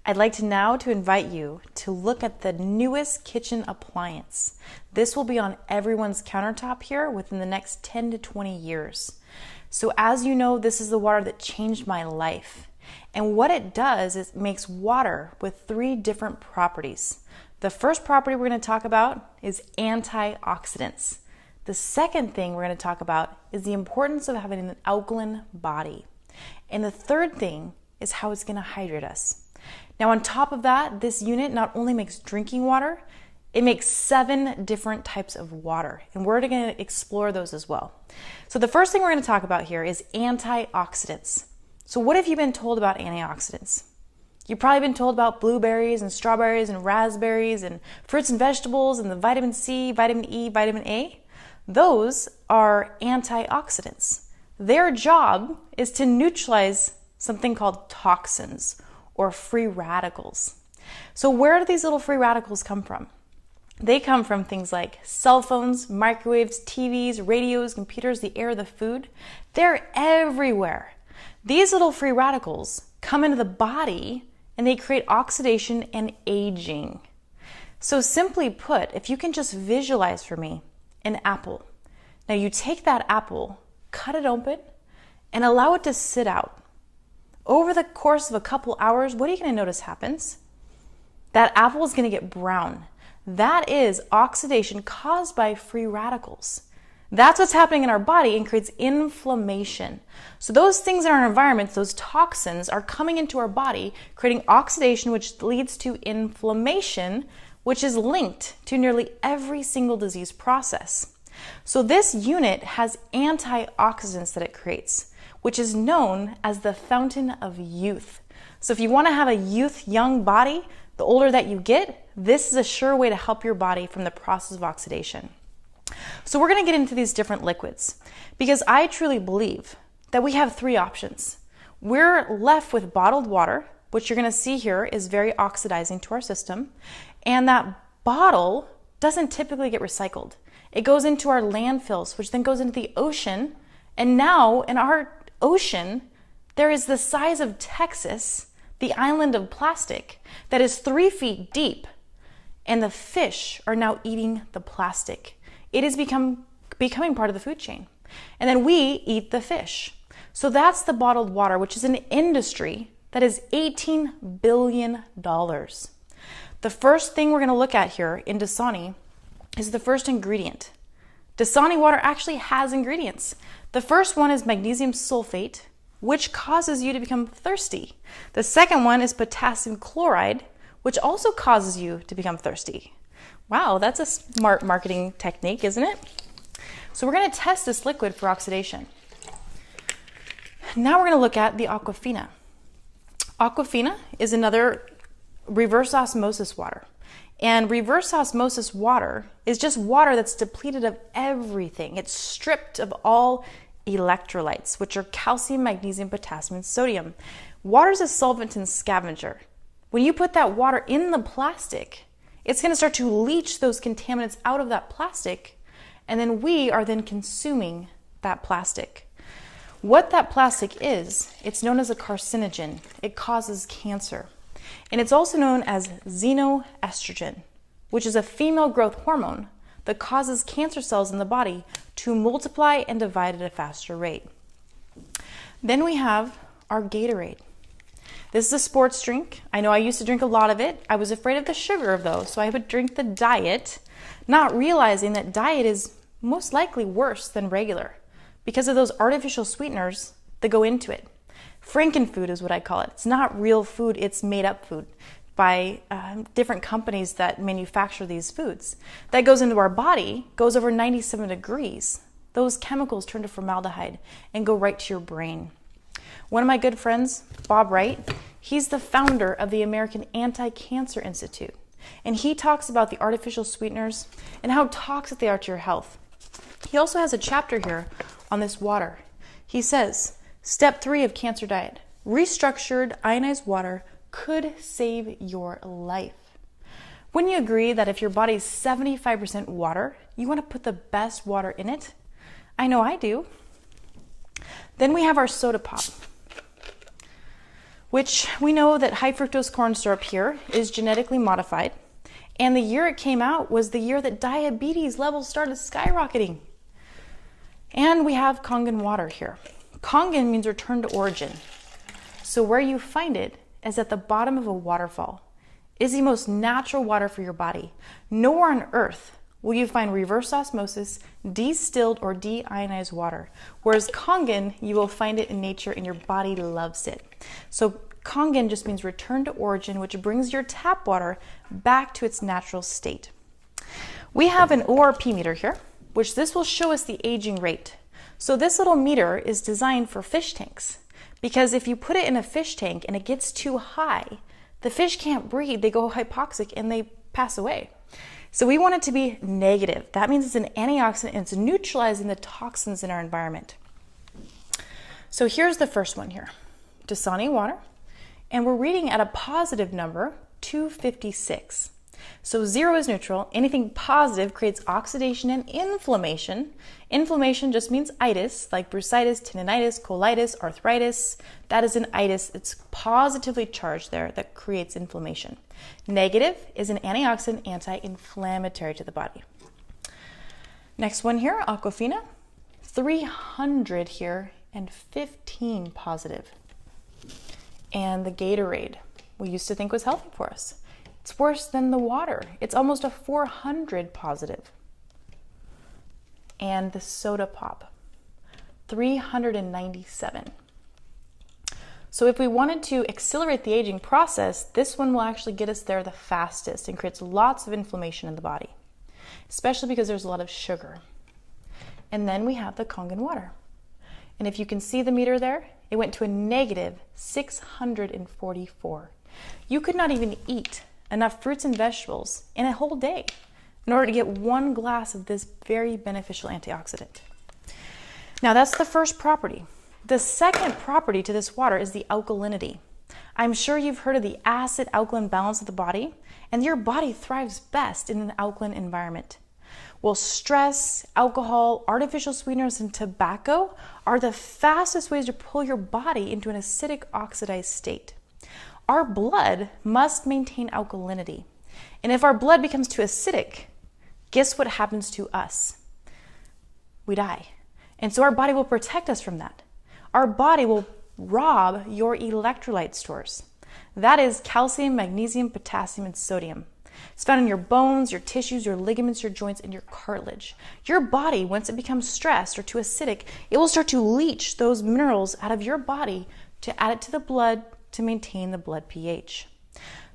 I'd like to now invite you to look at the newest kitchen appliance. This will be on everyone's countertop here within the next 10 to 20 years. So as you know, this is the water that changed my life. And what it does is it makes water with 3 different properties. The first property we're going to talk about is antioxidants. The second thing we're going to talk about is the importance of having an alkaline body. And the third thing is how it's going to hydrate us. Now on top of that, this unit not only makes drinking water, it makes 7 different types of water, and we're going to explore those as well. So the first thing we're going to talk about here is antioxidants. So what have you been told about antioxidants? You've probably been told about blueberries and strawberries and raspberries and fruits and vegetables and the vitamin C, vitamin E, vitamin A. Those are antioxidants. Their job is to neutralize something called toxins or free radicals. So where do these little free radicals come from? They come from things like cell phones, microwaves, TVs, radios, computers, the air, the food. They're everywhere. These little free radicals come into the body and they create oxidation and aging. So simply put, if you can just visualize for me an apple. Now you take that apple, cut it open, and allow it to sit out. Over the course of a couple hours, what are you going to notice happens? That apple is going to get brown. That is oxidation caused by free radicals. That's what's happening in our body and creates inflammation. So those things in our environment, those toxins, are coming into our body, creating oxidation, which leads to inflammation, which is linked to nearly every single disease process. So this unit has antioxidants that it creates, which is known as the fountain of youth. So if you want to have a young body, the older that you get, this is a sure way to help your body from the process of oxidation. So we're going to get into these different liquids because I truly believe that we have 3 options. We're left with bottled water, which you're going to see here is very oxidizing to our system, and that bottle doesn't typically get recycled. It goes into our landfills, which then goes into the ocean, and now in our ocean, there is the size of Texas, the island of plastic, that is 3 feet deep, and the fish are now eating the plastic. It is becoming part of the food chain. And then we eat the fish. So that's the bottled water, which is an industry that is $18 billion. The first thing we're going to look at here in Dasani is the first ingredient. Dasani water actually has ingredients. The first one is magnesium sulfate, which causes you to become thirsty. The second one is potassium chloride, which also causes you to become thirsty. Wow, that's a smart marketing technique, isn't it? So we're going to test this liquid for oxidation. Now we're going to look at the Aquafina. Aquafina is another reverse osmosis water. And reverse osmosis water is just water that's depleted of everything. It's stripped of all electrolytes, which are calcium, magnesium, potassium, and sodium. Water is a solvent and scavenger. When you put that water in the plastic, it's going to start to leach those contaminants out of that plastic, and then we are then consuming that plastic. What that plastic is, it's known as a carcinogen. It causes cancer. And it's also known as xenoestrogen, which is a female growth hormone that causes cancer cells in the body to multiply and divide at a faster rate. Then we have our Gatorade. This is a sports drink. I know I used to drink a lot of it. I was afraid of the sugar of those, so I would drink the diet, not realizing that diet is most likely worse than regular because of those artificial sweeteners that go into it. Frankenfood is what I call it. It's not real food, it's made up food by different companies that manufacture these foods. That goes into our body, goes over 97 degrees. Those chemicals turn to formaldehyde and go right to your brain. One of my good friends, Bob Wright, he's the founder of the American Anti-Cancer Institute. And he talks about the artificial sweeteners and how toxic they are to your health. He also has a chapter here on this water. He says, Step 3 of cancer diet, restructured ionized water could save your life. Wouldn't you agree that if your body is 75% water, you want to put the best water in it? I know I do. Then we have our soda pop, which we know that high fructose corn syrup here is genetically modified. And the year it came out was the year that diabetes levels started skyrocketing. And we have Kangen water here. Kangen means return to origin. So where you find it is at the bottom of a waterfall. It is the most natural water for your body. Nowhere on earth will you find reverse osmosis, distilled or deionized water. Whereas Kangen, you will find it in nature and your body loves it. So Kangen just means return to origin, which brings your tap water back to its natural state. We have an ORP meter here, which this will show us the aging rate. So this little meter is designed for fish tanks, because if you put it in a fish tank and it gets too high, the fish can't breathe, they go hypoxic and they pass away. So we want it to be negative. That means it's an antioxidant and it's neutralizing the toxins in our environment. So here's the first one here, Dasani water, and we're reading at a positive number, 256. So 0 is neutral. Anything positive creates oxidation and inflammation. Inflammation just means itis, like bursitis, tendinitis, colitis, arthritis. That is an itis. It's positively charged there that creates inflammation. Negative is an antioxidant, anti-inflammatory to the body. Next one here, Aquafina, 300 here and 15 positive. And the Gatorade, we used to think was healthy for us. It's worse than the water. It's almost a 400 positive. And the soda pop, 397. So if we wanted to accelerate the aging process, this one will actually get us there the fastest and creates lots of inflammation in the body, especially because there's a lot of sugar. And then we have the Kangen water. And if you can see the meter there, it went to a negative 644. You could not even eat enough fruits and vegetables in a whole day in order to get one glass of this very beneficial antioxidant. Now that's the first property. The second property to this water is the alkalinity. I'm sure you've heard of the acid-alkaline balance of the body, and your body thrives best in an alkaline environment. Well, stress, alcohol, artificial sweeteners, and tobacco are the fastest ways to pull your body into an acidic oxidized state. Our blood must maintain alkalinity. And if our blood becomes too acidic, guess what happens to us? We die. And so our body will protect us from that. Our body will rob your electrolyte stores. That is calcium, magnesium, potassium, and sodium. It's found in your bones, your tissues, your ligaments, your joints, and your cartilage. Your body, once it becomes stressed or too acidic, it will start to leach those minerals out of your body to add it to the blood to maintain the blood pH.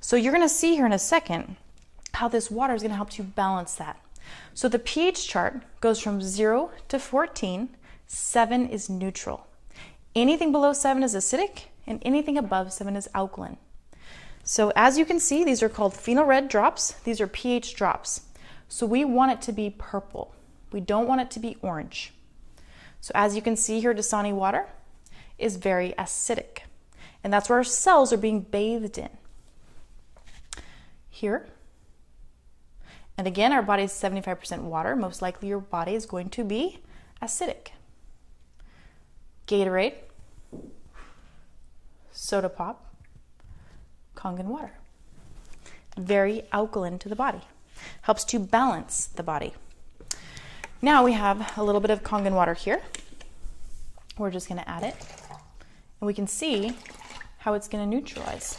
So you're going to see here in a second how this water is going to help to balance that. So the pH chart goes from 0 to 14. 7 is neutral. Anything below 7 is acidic, and anything above 7 is alkaline. So as you can see, these are called phenol red drops. These are pH drops. So we want it to be purple. We don't want it to be orange. So as you can see here, Dasani water is very acidic. And that's where our cells are being bathed in. Here. And again, our body is 75% water. Most likely your body is going to be acidic. Gatorade, soda pop, Kangen water. Very alkaline to the body. Helps to balance the body. Now we have a little bit of Kangen water here. We're just going to add it. And we can see how it's going to neutralize.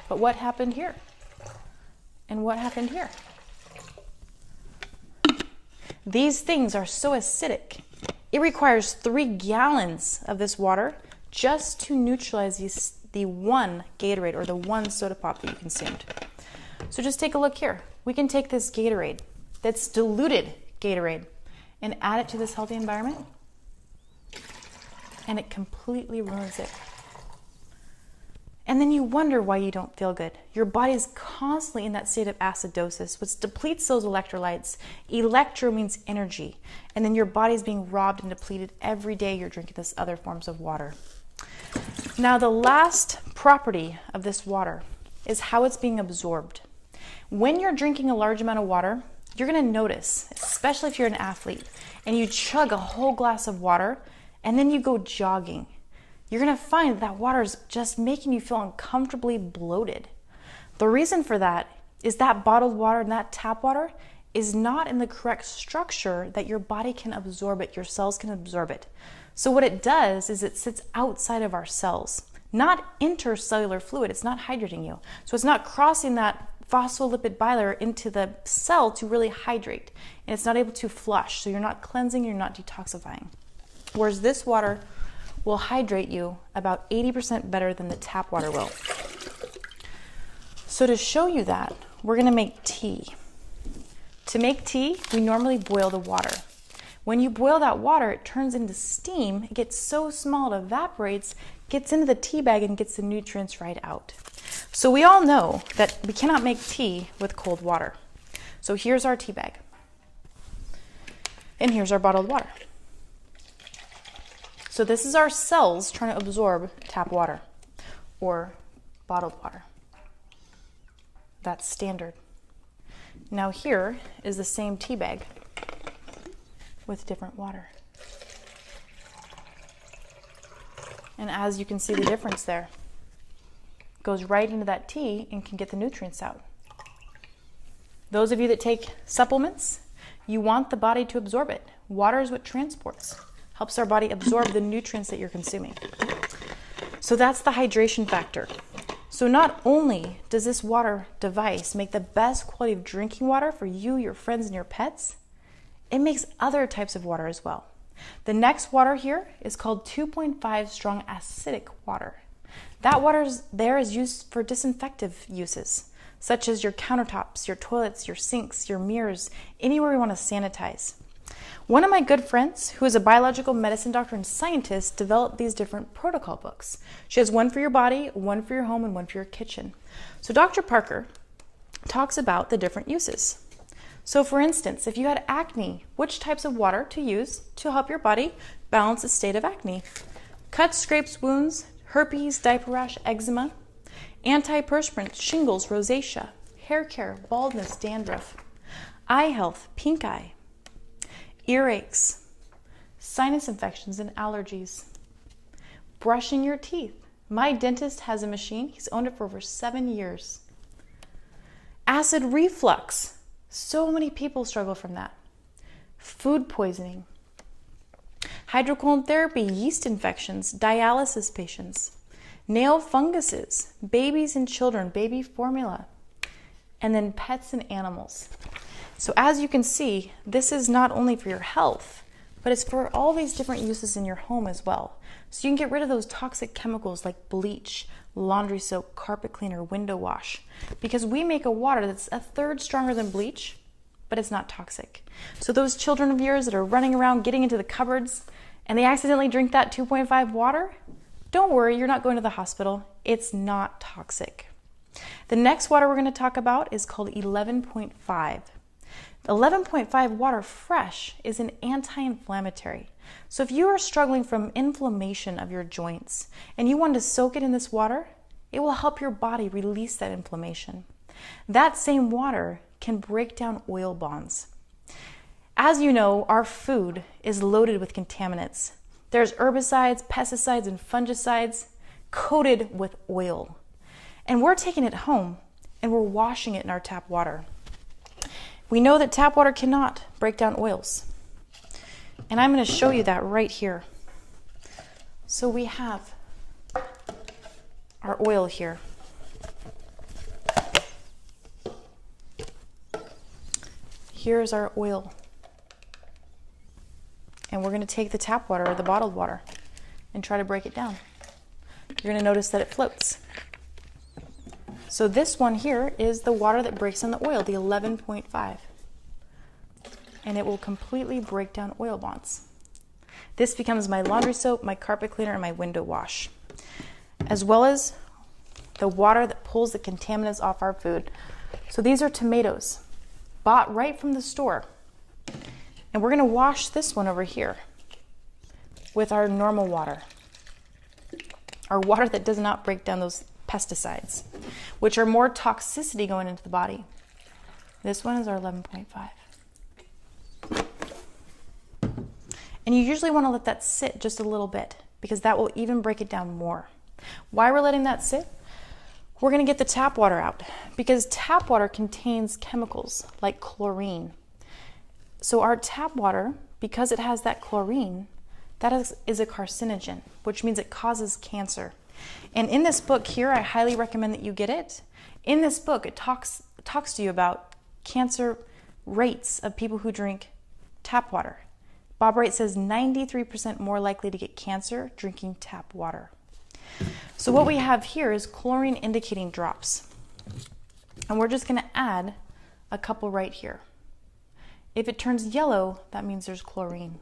But what happened here? And what happened here? These things are so acidic. It requires 3 gallons of this water just to neutralize the one Gatorade or the one soda pop that you consumed. So just take a look here. We can take this Gatorade, that's diluted Gatorade, and add it to this healthy environment, and it completely ruins it. And then you wonder why you don't feel good. Your body is constantly in that state of acidosis, which depletes those electrolytes. Electro means energy. And then your body is being robbed and depleted every day you're drinking this other forms of water. Now, the last property of this water is how it's being absorbed. When you're drinking a large amount of water, you're going to notice, especially if you're an athlete, and you chug a whole glass of water, and then you go jogging. you're going to find that water is just making you feel uncomfortably bloated. The reason for that is that bottled water and that tap water is not in the correct structure that your body can absorb it, your cells can absorb it. So what it does is it sits outside of our cells, not intercellular fluid. It's not hydrating you. So it's not crossing that phospholipid bilayer into the cell to really hydrate, and it's not able to flush. So you're not cleansing, you're not detoxifying. Whereas this water will hydrate you about 80% better than the tap water will. So to show you that, we're going to make tea. To make tea, we normally boil the water. When you boil that water, it turns into steam. It gets so small it evaporates, gets into the tea bag, and gets the nutrients right out. So we all know that we cannot make tea with cold water. So here's our tea bag. And here's our bottled water. So this is our cells trying to absorb tap water or bottled water. That's standard. Now here is the same tea bag with different water. And as you can see the difference there, it goes right into that tea and can get the nutrients out. Those of you that take supplements, you want the body to absorb it. Water is what transports, helps our body absorb the nutrients that you're consuming. So that's the hydration factor. So not only does this water device make the best quality of drinking water for you, your friends, and your pets, it makes other types of water as well. The next water here is called 2.5 strong acidic water. That water is used for disinfective uses, such as your countertops, your toilets, your sinks, your mirrors, anywhere you want to sanitize. One of my good friends, who is a biological medicine doctor and scientist, developed these different protocol books. She has one for your body, one for your home, and one for your kitchen. So Dr. Parker talks about the different uses. So for instance, if you had acne, which types of water to use to help your body balance the state of acne? Cuts, scrapes, wounds, herpes, diaper rash, eczema, antiperspirant, shingles, rosacea, hair care, baldness, dandruff, eye health, pink eye, earaches, sinus infections, and allergies. Brushing your teeth. My dentist has a machine. He's owned it for over 7 years. Acid reflux. So many people struggle from that. Food poisoning. Hydrocolon therapy, yeast infections, dialysis patients, nail funguses, babies and children, baby formula, and then pets and animals. So as you can see, this is not only for your health, but it's for all these different uses in your home as well. So you can get rid of those toxic chemicals like bleach, laundry soap, carpet cleaner, window wash, because we make a water that's a third stronger than bleach, but it's not toxic. So those children of yours that are running around getting into the cupboards and they accidentally drink that 2.5 water, don't worry, you're not going to the hospital. It's not toxic. The next water we're going to talk about is called 11.5. 11.5 water fresh is an anti-inflammatory. So if you are struggling from inflammation of your joints and you want to soak it in this water, it will help your body release that inflammation. That same water can break down oil bonds. As you know, our food is loaded with contaminants. There's herbicides, pesticides, and fungicides coated with oil. And we're taking it home and we're washing it in our tap water. We know that tap water cannot break down oils. And I'm going to show you that right here. So we have our oil here. Here's our oil. And we're going to take the tap water or the bottled water and try to break it down. You're going to notice that it floats. So this one here is the water that breaks down the oil, the 11.5. And it will completely break down oil bonds. This becomes my laundry soap, my carpet cleaner, and my window wash, as well as the water that pulls the contaminants off our food. So these are tomatoes, bought right from the store. And we're going to wash this one over here with our normal water. Our water that does not break down those pesticides, which are more toxicity going into the body. This one is our 11.5. And you usually want to let that sit just a little bit. because that will even break it down more. Why we're letting that sit? We're going to get the tap water out because tap water contains chemicals like chlorine. So our tap water, because it has that chlorine, that is a carcinogen, which means it causes cancer. And in this book here, I highly recommend that you get it. In this book, it talks to you about cancer rates of people who drink tap water. Bob Wright says 93% more likely to get cancer drinking tap water. So what we have here is chlorine indicating drops. And we're just going to add a couple right here. If it turns yellow, that means there's chlorine.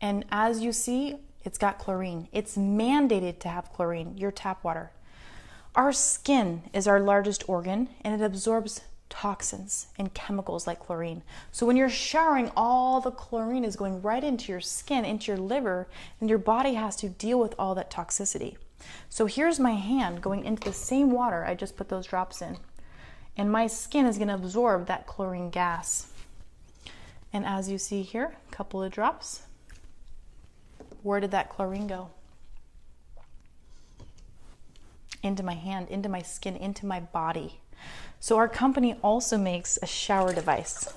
And as you see, it's got chlorine. It's mandated to have chlorine, your tap water. Our skin is our largest organ, and it absorbs toxins and chemicals like chlorine. So when you're showering, all the chlorine is going right into your skin, into your liver, and your body has to deal with all that toxicity. So here's my hand going into the same water I just put those drops in, and my skin is going to absorb that chlorine gas. And as you see here, a couple of drops. Where did that chlorine go? Into my hand, into my skin, into my body. So our company also makes a shower device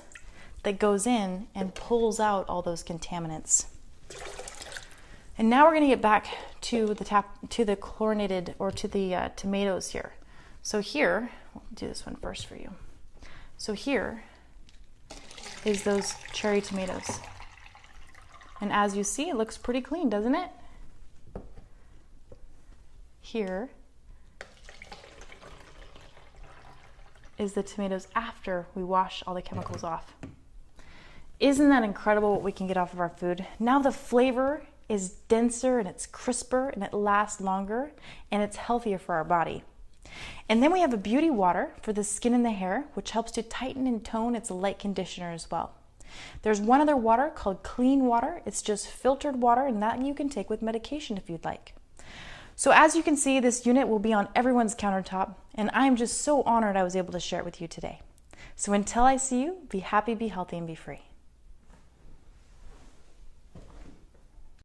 that goes in and pulls out all those contaminants. And now we're going to get back to the chlorinated, or to the tomatoes here. So here, we'll do this one first for you. So here is those cherry tomatoes. And as you see, it looks pretty clean, doesn't it? Here is the tomatoes after we wash all the chemicals off. Isn't that incredible what we can get off of our food? Now the flavor is denser and it's crisper and it lasts longer and it's healthier for our body. And then we have a beauty water for the skin and the hair, which helps to tighten and tone. It's a light conditioner as well. There's one other water called clean water. It's just filtered water, and that you can take with medication if you'd like. So as you can see, this unit will be on everyone's countertop, and I'm just so honored I was able to share it with you today. So until I see you, be happy, be healthy, and be free.